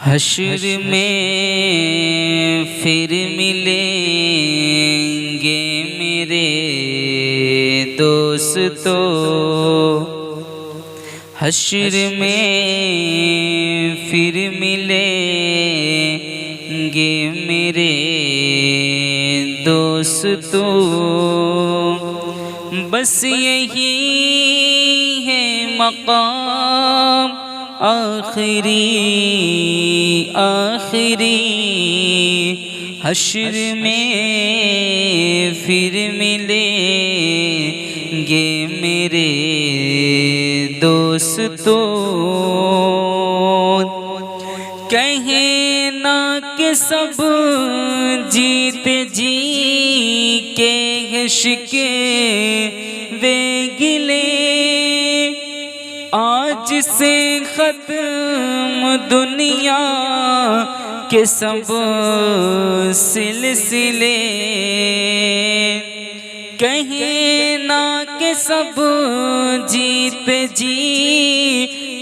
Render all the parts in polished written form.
हश्र में फिर मिलेंगे मेरे दोस्तों। हश्र में फिर मिलेंगे मेरे दोस्तों। बस यही है मकाम आखिरी हश्र में फिर मिलेंगे मेरे दोस्तों। कहें ना कि सब जीत जी के इश्क़ वे गिले, आज से ख़त्म दुनिया के सब सिलसिले। कहें ना कि सब जीत जी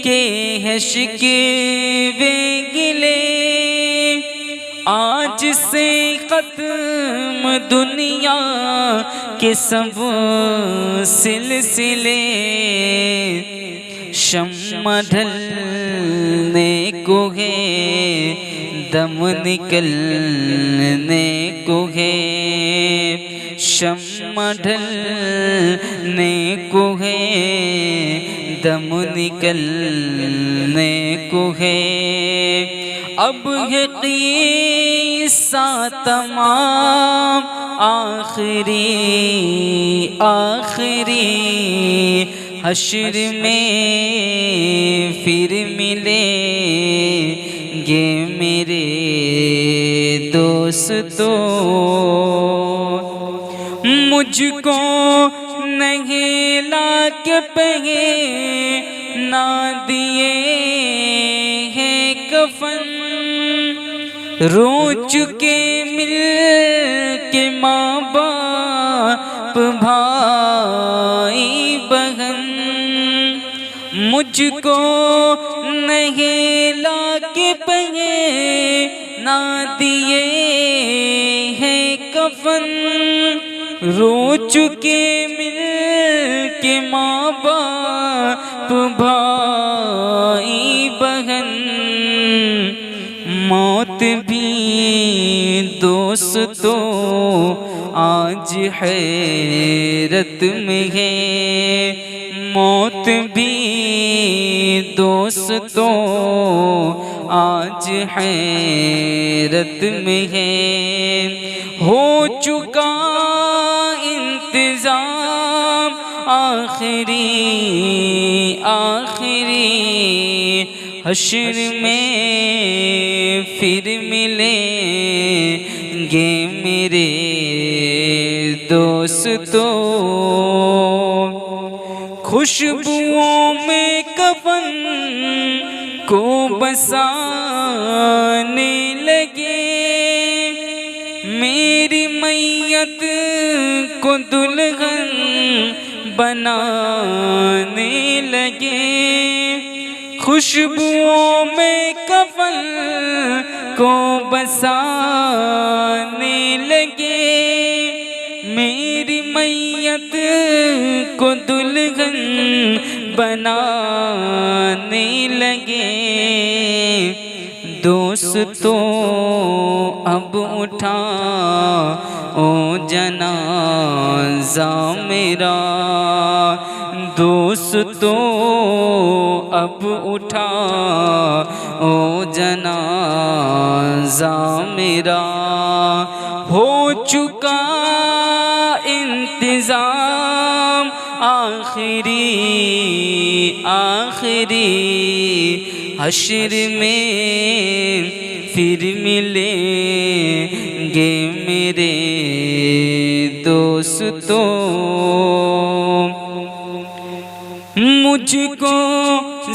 के इश्क़ वे गिले, आज से ख़त्म दुनिया के सब सिलसिले। शम्मा ढलने को है, दम निकलने को है। शम्मा ढलने को है, दम निकलने को है। अब है क़िस्सा तमाम आखिरी हश्र में फिर मिलेंगे मेरे दोस्तों। मुझको नहला के पहना दिए हैं कफन, रो चुके मिल के माँ बाप भाई बहन। मुझको नहला के पहना दिए हैं कफन, रो चुके मिल के माँ बाप भाई बहन। मौत भी दोस्तों आज हैरत में है। मौत भी दोस्तों आज हैरत में है। हो चुका इंतज़ाम आखिरी हश्र में फिर मिलेंगे मेरे दोस्तों। खुशबुओं में कफन को बसाने लगे, मेरी मैयत को दुल्हन बनाने लगे। खुशबुओं में कफन को बसाने लगे, मेरी मैयत को दुल्हन बनाने लगे। दोस्तों अब उठा ओ जनाज़ा मेरा, दोस्तों अब उठा ओ जनाज़ा मेरा। हो चुका इंतज़ाम आखिरी हश्र में फिर मिलेंगे मेरे दोस्तों। मुझको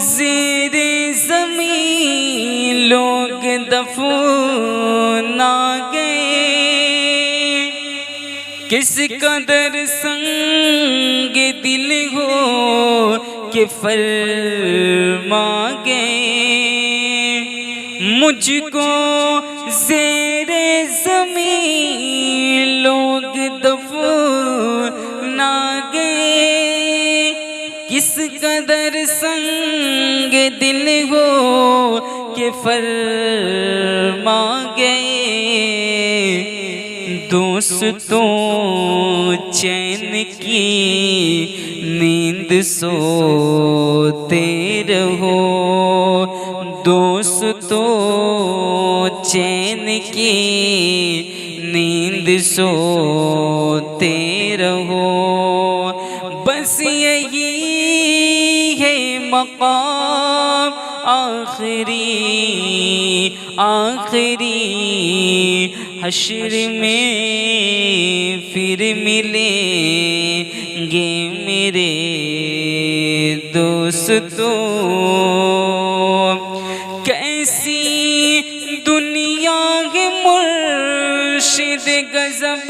ज़ेरे ज़मीन लोग दफना गए, किस कदर संग दिल हो के फरमा गए। मुझको ज़ेरे ज़मीन लोग दफनागे। किस कदर संग दिल हो के फरमा गए। दोस्तों चैन की नींद सोते रहो। दोस्तों चैन की नींद सोते रहो। बस यही है मकाम आखिरी आखिरी। हश्र में फिर मिलेंगे मेरे दोस्तों। कैसी दुनिया है मुर्शिद गजब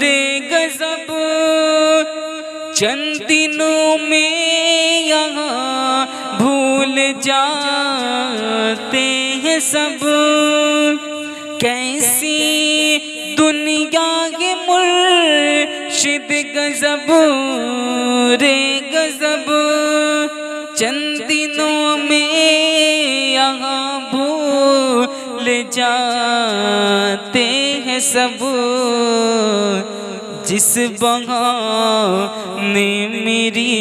रे गजब। चंद दिनों में यहाँ भूल जाते हैं सब। कैसी दुनिया के मुर्शिद गजब रे गजब। चंद दिनों में यहाँ भूल जाते हैं सब। जिस बहाने मेरी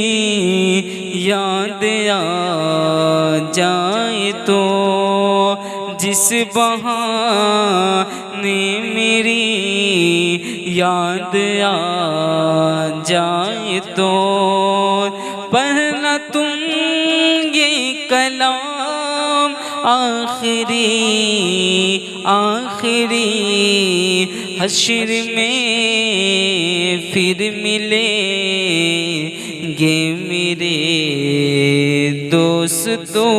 याद आ जाए तो। जिस बहाने मेरी याद आ जाए तो। पढ़ना तुम ये कलाम आखिरी आखिरी। हश्र में फिर मिलेंगे मेरे दोस्तों।